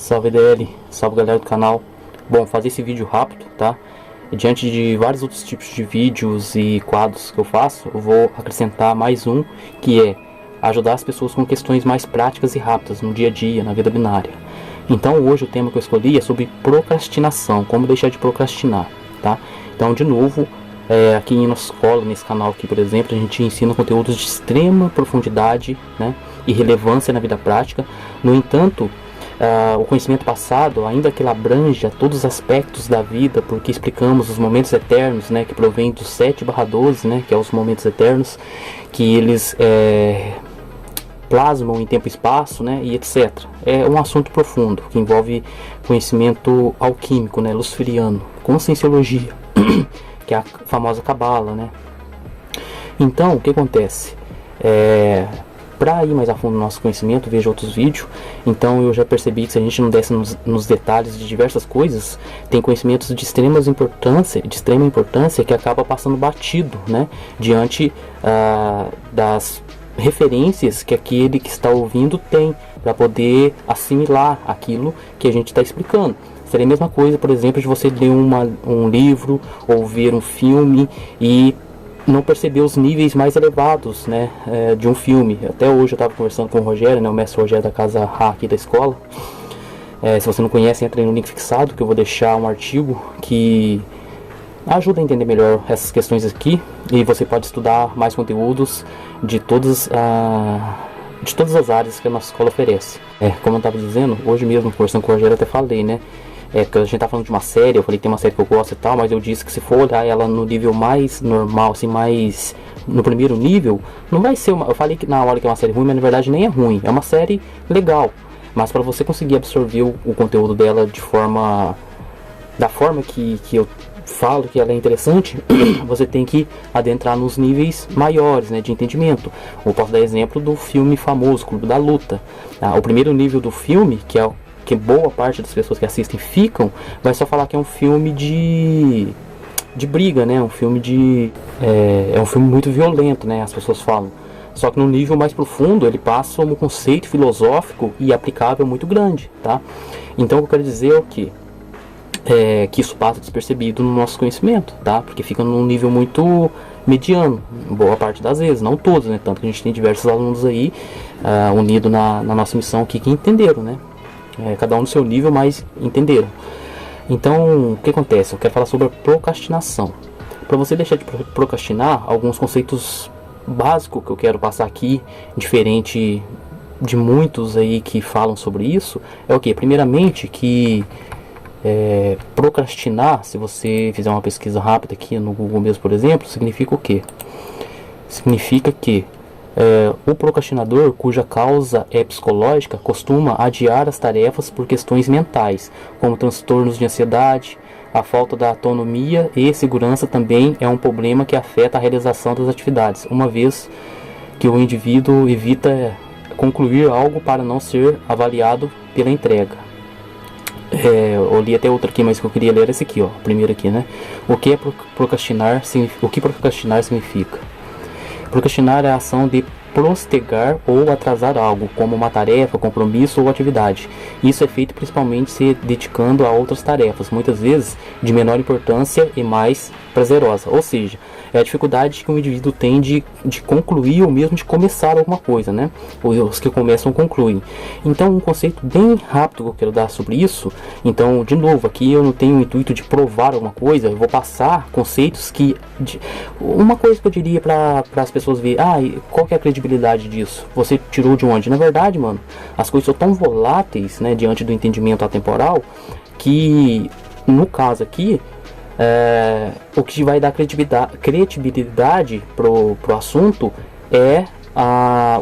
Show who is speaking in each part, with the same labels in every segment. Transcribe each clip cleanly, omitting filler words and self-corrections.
Speaker 1: Salve DL, salve galera do canal. Bom, fazer esse vídeo rápido, tá? Diante de vários outros tipos de vídeos e quadros que eu faço, eu vou acrescentar mais um, que é ajudar as pessoas com questões mais práticas e rápidas no dia a dia, na vida binária. Então hoje o tema que eu escolhi é sobre procrastinação, como deixar de procrastinar, tá? Então, de novo, aqui em nossa escola, nesse canal aqui, por exemplo, a gente ensina conteúdos de extrema profundidade, né, e relevância na vida prática. No entanto, o conhecimento passado, ainda que ele abranja todos os aspectos da vida, porque explicamos os momentos eternos, né, que provém do 7/12, né, que é os momentos eternos, que eles plasmam em tempo e espaço, né, e etc. É um assunto profundo, que envolve conhecimento alquímico, né, luciferiano, conscienciologia, que é a famosa cabala, né. Então, o que acontece? Para ir mais a fundo no nosso conhecimento, veja outros vídeos. Então eu já percebi que se a gente não desce nos detalhes de diversas coisas, tem conhecimentos de extrema importância que acaba passando batido, né, diante das referências que aquele que está ouvindo tem para poder assimilar aquilo que a gente está explicando. Seria a mesma coisa, por exemplo, de você ler um livro ou ver um filme e não perceber os níveis mais elevados, né, de um filme. Até hoje eu estava conversando com o Rogério, né, o mestre Rogério da Casa Ra aqui da escola. Se você não conhece, entra aí no link fixado, que eu vou deixar um artigo que ajuda a entender melhor essas questões aqui. E você pode estudar mais conteúdos de todas as áreas que a nossa escola oferece. Como eu estava dizendo, hoje mesmo, conversando com o Rogério, até falei, né, porque a gente tá falando de uma série, eu falei que tem uma série que eu gosto e tal, mas eu disse que se for olhar ela no nível mais normal, assim, mais no primeiro nível, não vai ser eu falei que na hora que é uma série ruim, mas na verdade nem é ruim, é uma série legal, mas para você conseguir absorver o conteúdo dela da forma que eu falo que ela é interessante, você tem que adentrar nos níveis maiores, né, de entendimento. Eu posso dar exemplo do filme famoso, Clube da Luta. O primeiro nível do filme, que boa parte das pessoas que assistem vai só falar que é um filme de briga, né? Um filme é um filme muito violento, né? As pessoas falam. Só que no nível mais profundo ele passa um conceito filosófico e aplicável muito grande, tá? Então o que eu quero dizer é o quê? Que isso passa despercebido no nosso conhecimento, tá? Porque fica num nível muito mediano, boa parte das vezes, não todos, né? Tanto que a gente tem diversos alunos aí unidos na nossa missão aqui que entenderam, né? Cada um no seu nível, mas entenderam. Então, o que acontece? Eu quero falar sobre a procrastinação. Para você deixar de procrastinar, alguns conceitos básicos que eu quero passar aqui, diferente de muitos aí que falam sobre isso, é o que? Primeiramente, que procrastinar, se você fizer uma pesquisa rápida aqui no Google mesmo, por exemplo, significa o quê? Significa que o procrastinador, cuja causa é psicológica, costuma adiar as tarefas por questões mentais, como transtornos de ansiedade. A falta da autonomia e segurança também é um problema que afeta a realização das atividades, uma vez que o indivíduo evita concluir algo para não ser avaliado pela entrega. Eu li até outro aqui, mas o que eu queria ler era esse aqui, ó, primeiro aqui, né? O que procrastinar significa? Procrastinar é a ação de postergar ou atrasar algo, como uma tarefa, compromisso ou atividade. Isso é feito principalmente se dedicando a outras tarefas, muitas vezes de menor importância e mais prazerosa. Ou seja, é a dificuldade que o indivíduo tem de concluir ou mesmo de começar alguma coisa, né? Os que começam concluem. Então, um conceito bem rápido que eu quero dar sobre isso. Então, de novo, aqui eu não tenho o intuito de provar alguma coisa, eu vou passar conceitos uma coisa que eu diria para as pessoas verem, qual que é a credibilidade disso? Você tirou de onde? Na verdade, mano, as coisas são tão voláteis, né, diante do entendimento atemporal, que no caso aqui, o que vai dar credibilidade pro assunto é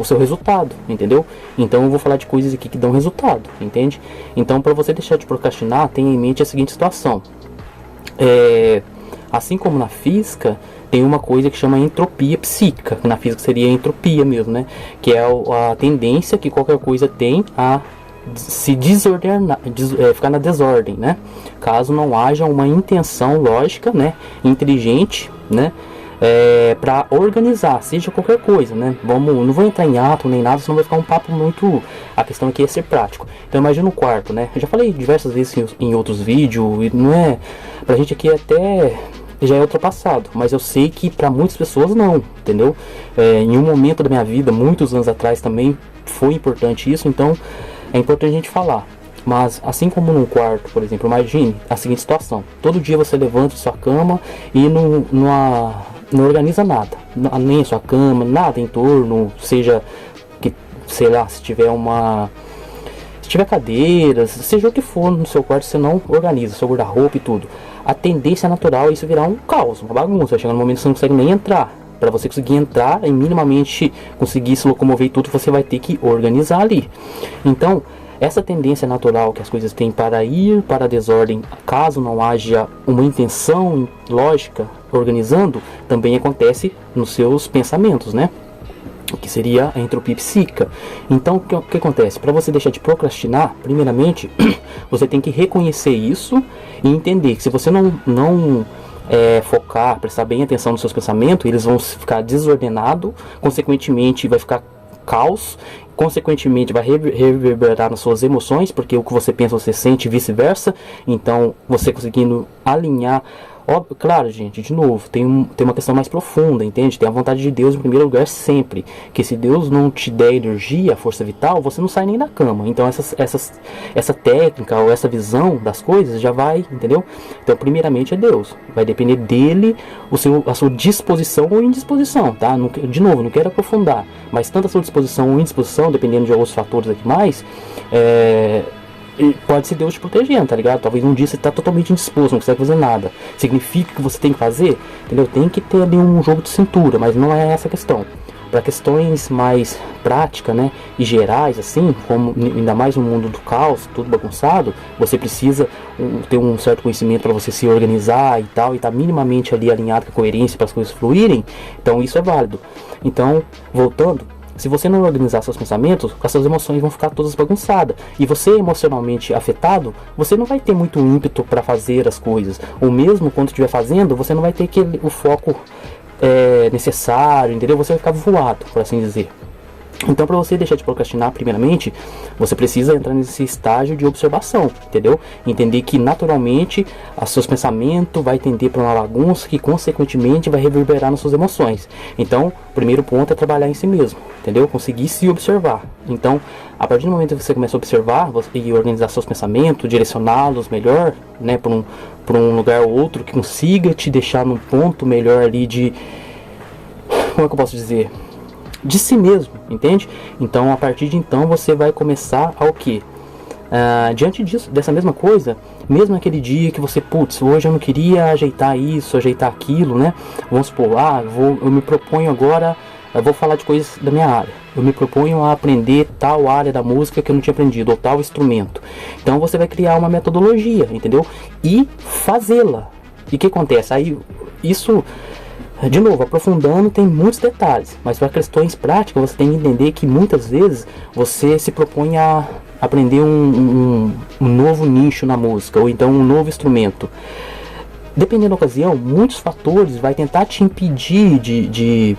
Speaker 1: o seu resultado, entendeu? Então eu vou falar de coisas aqui que dão resultado, entende? Então, para você deixar de procrastinar, tenha em mente a seguinte situação. Assim como na física, tem uma coisa que chama entropia psíquica, que na física seria entropia mesmo, né? Que é a tendência que qualquer coisa tem a se desordenar, ficar na desordem, né? Caso não haja uma intenção lógica, né, inteligente, né, para organizar, seja qualquer coisa, né? Não vou entrar em ato nem nada, senão vai ficar um papo muito... A questão aqui é ser prático. Então imagina um quarto, né? Eu já falei diversas vezes em outros vídeos, e não é... Pra gente aqui até já é ultrapassado, mas eu sei que para muitas pessoas não, entendeu? Em um momento da minha vida, muitos anos atrás também, foi importante isso, então é importante a gente falar. Mas assim como num quarto, por exemplo, imagine a seguinte situação: todo dia você levanta de sua cama e não organiza nada, nem a sua cama, nada em torno, seja que, sei lá, se tiver cadeiras, seja o que for no seu quarto, você não organiza, seu guarda-roupa e tudo. A tendência natural é isso virar um caos, uma bagunça. Vai chegar no momento que você não consegue nem entrar. Para você conseguir entrar e minimamente conseguir se locomover e tudo, você vai ter que organizar ali. Então, essa tendência natural que as coisas têm para ir para a desordem, caso não haja uma intenção lógica organizando, também acontece nos seus pensamentos, né? Que seria a entropia psíquica. Então, o que acontece? Para você deixar de procrastinar, primeiramente, você tem que reconhecer isso e entender que se você não focar, prestar bem atenção nos seus pensamentos, eles vão ficar desordenados, consequentemente vai ficar caos, consequentemente vai reverberar nas suas emoções, porque o que você pensa você sente e vice-versa. Então, você conseguindo alinhar... Claro, gente, de novo, tem uma questão mais profunda, entende? Tem a vontade de Deus em primeiro lugar sempre. Que se Deus não te der energia, força vital, você não sai nem da cama. Então essa técnica ou essa visão das coisas já vai, entendeu? Então primeiramente é Deus. Vai depender dele a sua disposição ou indisposição, tá? De novo, não quero aprofundar. Mas tanto a sua disposição ou indisposição, dependendo de outros fatores aqui mais, pode ser Deus te protegendo, tá ligado? Talvez um dia você tá totalmente indisposto, não consegue fazer nada. Significa que você tem que fazer? Entendeu? Tem que ter ali um jogo de cintura, mas não é essa a questão. Para questões mais práticas, né, e gerais, assim, como ainda mais no mundo do caos, tudo bagunçado, você precisa ter um certo conhecimento para você se organizar e tal, e tá minimamente ali alinhado com a coerência para as coisas fluírem. Então isso é válido. Então, voltando, se você não organizar seus pensamentos, as suas emoções vão ficar todas bagunçadas. E você emocionalmente afetado, você não vai ter muito ímpeto para fazer as coisas. Ou mesmo quando estiver fazendo, você não vai ter o foco necessário, entendeu? Você vai ficar voado, por assim dizer. Então, para você deixar de procrastinar, primeiramente, você precisa entrar nesse estágio de observação, entendeu? Entender que, naturalmente, os seus pensamentos vai tender para uma bagunça que, consequentemente, vai reverberar nas suas emoções. Então, o primeiro ponto é trabalhar em si mesmo, entendeu? Conseguir se observar. Então, a partir do momento que você começa a observar e organizar seus pensamentos, direcioná-los melhor, né, para um lugar ou outro que consiga te deixar num ponto melhor ali de... Como é que eu posso dizer? De si mesmo, entende? Então, a partir de então, você vai começar ao quê? Diante disso, dessa mesma coisa, mesmo aquele dia que você, putz, hoje eu não queria ajeitar isso, ajeitar aquilo, né? Vamos supor, eu me proponho agora, eu vou falar de coisas da minha área. Eu me proponho a aprender tal área da música que eu não tinha aprendido, ou tal instrumento. Então, você vai criar uma metodologia, entendeu? E fazê-la. E o que acontece? Aí, isso... De novo, aprofundando, tem muitos detalhes, mas para questões práticas você tem que entender que muitas vezes você se propõe a aprender um novo nicho na música, ou então um novo instrumento. Dependendo da ocasião, muitos fatores vai tentar te impedir de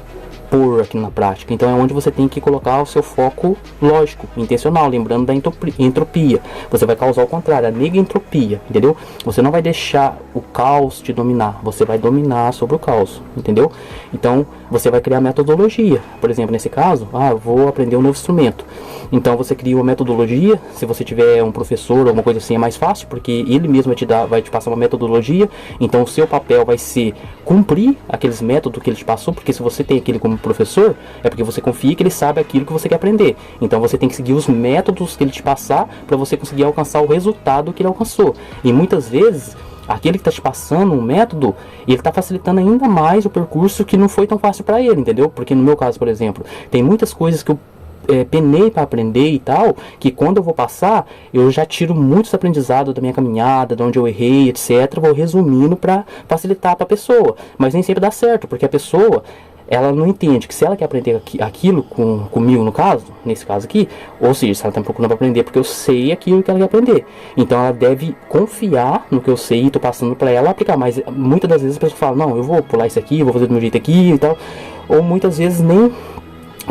Speaker 1: pôr aqui na prática. Então é onde você tem que colocar o seu foco lógico, intencional, lembrando da entropia. Você vai causar o contrário, a negentropia, entendeu? Você não vai deixar o caos te dominar, você vai dominar sobre o caos, entendeu? Então você vai criar metodologia. Por exemplo, nesse caso, eu vou aprender um novo instrumento. Então você cria uma metodologia. Se você tiver um professor ou alguma coisa assim, é mais fácil, porque ele mesmo vai te passar uma metodologia. Então o seu papel vai ser cumprir aqueles métodos que ele te passou, porque se você tem aquele como professor, é porque você confia que ele sabe aquilo que você quer aprender. Então você tem que seguir os métodos que ele te passar para você conseguir alcançar o resultado que ele alcançou. E muitas vezes aquele que está te passando um método, ele está facilitando ainda mais o percurso que não foi tão fácil para ele, entendeu? Porque no meu caso, por exemplo, tem muitas coisas que eu penei para aprender e tal, que quando eu vou passar, eu já tiro muitos aprendizados da minha caminhada, de onde eu errei, etc. Vou resumindo para facilitar para a pessoa, mas nem sempre dá certo, porque a pessoa ela não entende que se ela quer aprender aquilo comigo, no caso, nesse caso aqui, ou seja, se ela está procurando aprender porque eu sei aquilo que ela quer aprender, então ela deve confiar no que eu sei e estou passando para ela aplicar. Mas muitas das vezes a pessoa fala, não, eu vou pular isso aqui, eu vou fazer do meu jeito aqui e tal, ou muitas vezes nem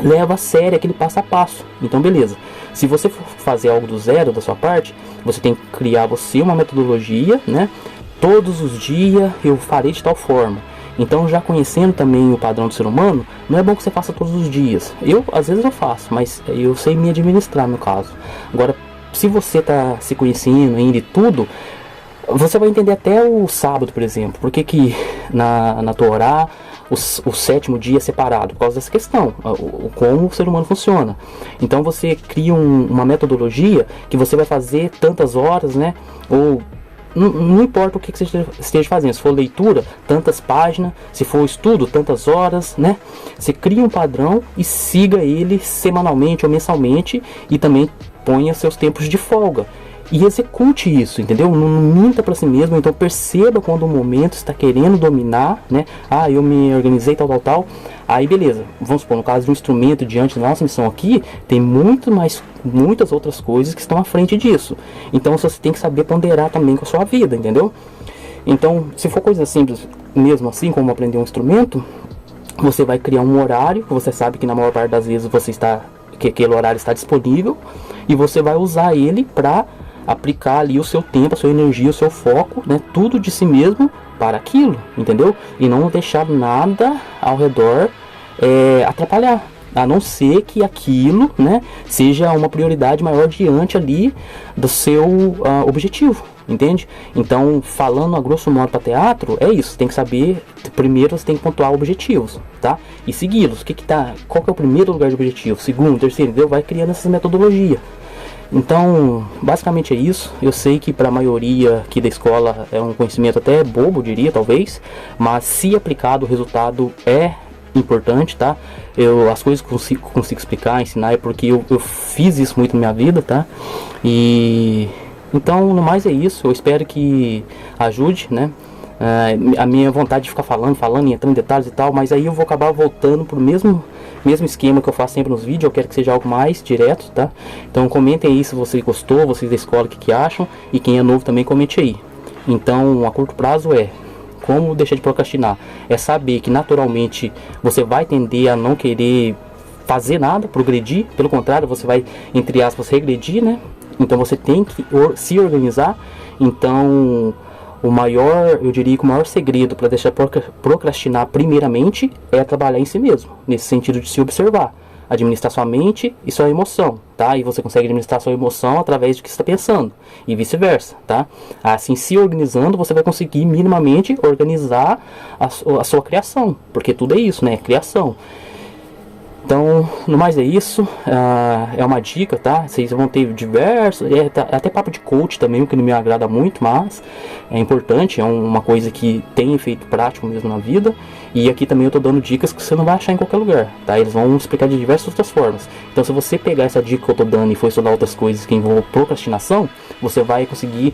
Speaker 1: leva a sério aquele passo a passo. Então beleza, se você for fazer algo do zero da sua parte, você tem que criar você uma metodologia, né? Todos os dias eu farei de tal forma. Então, já conhecendo também o padrão do ser humano, não é bom que você faça todos os dias. Eu, às vezes eu faço, mas eu sei me administrar no caso. Agora, se você está se conhecendo ainda e tudo, você vai entender até o sábado, por exemplo. Por que na Torá o sétimo dia é separado? Por causa dessa questão, como o ser humano funciona. Então, você cria uma metodologia que você vai fazer tantas horas, né? Ou não importa o que você esteja fazendo. Se for leitura, tantas páginas. Se for estudo, tantas horas, né? Você cria um padrão e siga ele semanalmente ou mensalmente. E também ponha seus tempos de folga. E execute isso, entendeu? Não minta para si mesmo. Então perceba quando o momento está querendo dominar, né? Ah, eu me organizei, tal. Aí beleza, vamos supor, no caso de um instrumento, diante da nossa missão aqui, tem muitas outras coisas que estão à frente disso. Então você tem que saber ponderar também com a sua vida, entendeu? Então, se for coisa simples, mesmo assim, como aprender um instrumento, você vai criar um horário, que você sabe que na maior parte das vezes que aquele horário está disponível, e você vai usar ele para aplicar ali o seu tempo, a sua energia, o seu foco, né? Tudo de si mesmo para aquilo, entendeu? E não deixar nada ao redor atrapalhar, a não ser que aquilo, né, seja uma prioridade maior diante ali do seu objetivo, entende? Então, falando a grosso modo para teatro, é isso, tem que saber, primeiro você tem que pontuar objetivos, tá? E segui-los, qual que é o primeiro lugar de objetivo, segundo, terceiro, entendeu? Vai criando essa metodologia. Então, basicamente é isso. Eu sei que para a maioria aqui da escola é um conhecimento até bobo, diria, talvez, mas se aplicado, o resultado é importante, tá? As coisas que consigo explicar, ensinar, é porque eu fiz isso muito na minha vida, tá? E então, no mais é isso. Eu espero que ajude, né? A minha vontade de ficar falando e entrando em detalhes e tal, mas aí eu vou acabar voltando pro mesmo esquema que eu faço sempre nos vídeos. Eu quero que seja algo mais direto, tá? Então comentem aí se você gostou, vocês da escola, o que acham, e quem é novo também comente aí. Então, a curto prazo como deixar de procrastinar? É saber que naturalmente você vai tender a não querer fazer nada, progredir, pelo contrário, você vai, entre aspas, regredir, né? Então você tem que se organizar. Então, eu diria que o maior segredo para deixar procrastinar primeiramente é trabalhar em si mesmo, nesse sentido de se observar, administrar sua mente e sua emoção, tá? E você consegue administrar sua emoção através do que você está pensando e vice-versa, tá? Assim, se organizando, você vai conseguir minimamente organizar a sua criação, porque tudo é isso, né? Criação. Então, no mais é isso, é uma dica, tá? Vocês vão ter diversos, até papo de coach também, o que não me agrada muito, mas é importante, é uma coisa que tem efeito prático mesmo na vida. E aqui também eu tô dando dicas que você não vai achar em qualquer lugar, tá? Eles vão explicar de diversas outras formas. Então, se você pegar essa dica que eu tô dando e for estudar outras coisas que envolvam procrastinação, você vai conseguir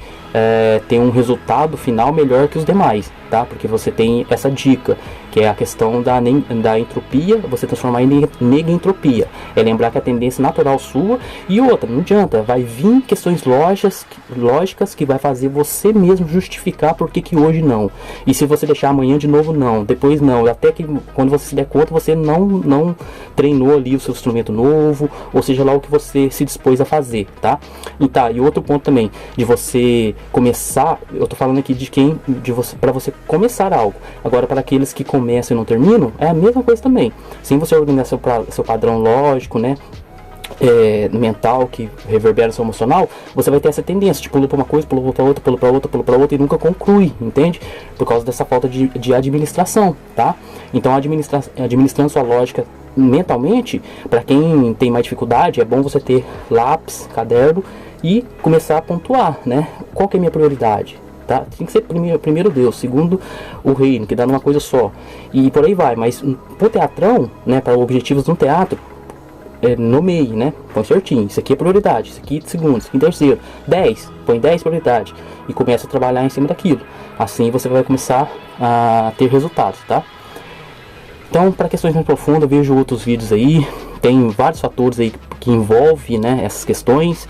Speaker 1: ter um resultado final melhor que os demais, tá? Porque você tem essa dica, que é a questão da entropia, você transformar em negentropia. É lembrar que a tendência natural sua, e outra, não adianta, vai vir questões lógicas que vai fazer você mesmo justificar por que hoje não. E se você deixar amanhã de novo não, depois não, até que quando você se der conta, você não treinou ali o seu instrumento novo, ou seja lá o que você se dispôs a fazer, tá? E outro ponto também, de você começar, eu tô falando aqui para você começar algo. Agora, para aqueles que começam e não terminam, é a mesma coisa também. Sem você organizar seu padrão lógico, né? Mental, que reverbera o seu emocional, você vai ter essa tendência de pular para uma coisa, pula para outra, pula para outra e nunca conclui, entende? Por causa dessa falta de administração, tá? Então, administrando sua lógica mentalmente, para quem tem mais dificuldade, é bom você ter lápis, caderno e começar a pontuar, né? Qual que é a minha prioridade? Tá? Tem que ser primeiro Deus, segundo o reino, que dá numa coisa só, e por aí vai. Mas pro teatrão, né, para objetivos de um teatro, nomeie, né? Põe certinho, isso aqui é prioridade, isso aqui segundo, isso aqui terceiro, 10, põe 10 prioridade e começa a trabalhar em cima daquilo. Assim você vai começar a ter resultados, tá? Então, para questões mais profundas, eu vejo outros vídeos aí. Tem vários fatores aí que envolvem, né, essas questões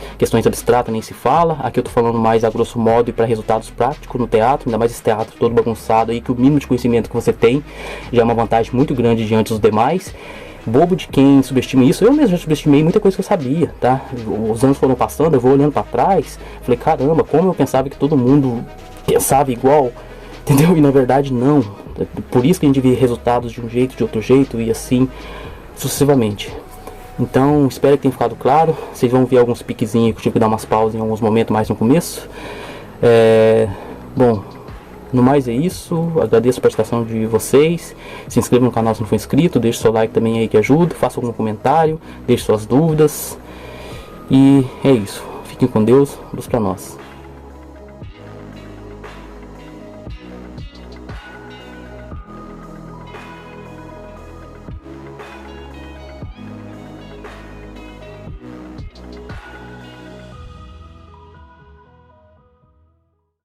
Speaker 1: abstratas nem se fala. Aqui eu tô falando mais a grosso modo e para resultados práticos no teatro, ainda mais esse teatro todo bagunçado aí, que o mínimo de conhecimento que você tem já é uma vantagem muito grande diante dos demais. Bobo de quem subestima isso. Eu mesmo já subestimei muita coisa que eu sabia, tá? Os anos foram passando, eu vou olhando para trás, falei, caramba, como eu pensava que todo mundo pensava igual, entendeu? E na verdade não. Por isso que a gente vê resultados de um jeito, de outro jeito e assim sucessivamente. Então, espero que tenha ficado claro. Vocês vão ver alguns piquezinhos que eu tive que dar umas pausas em alguns momentos mais no começo. Bom, no mais é isso. Agradeço a participação de vocês. Se inscreva no canal se não for inscrito. Deixe seu like também aí que ajuda. Faça algum comentário. Deixe suas dúvidas. E é isso. Fiquem com Deus. Luz pra nós.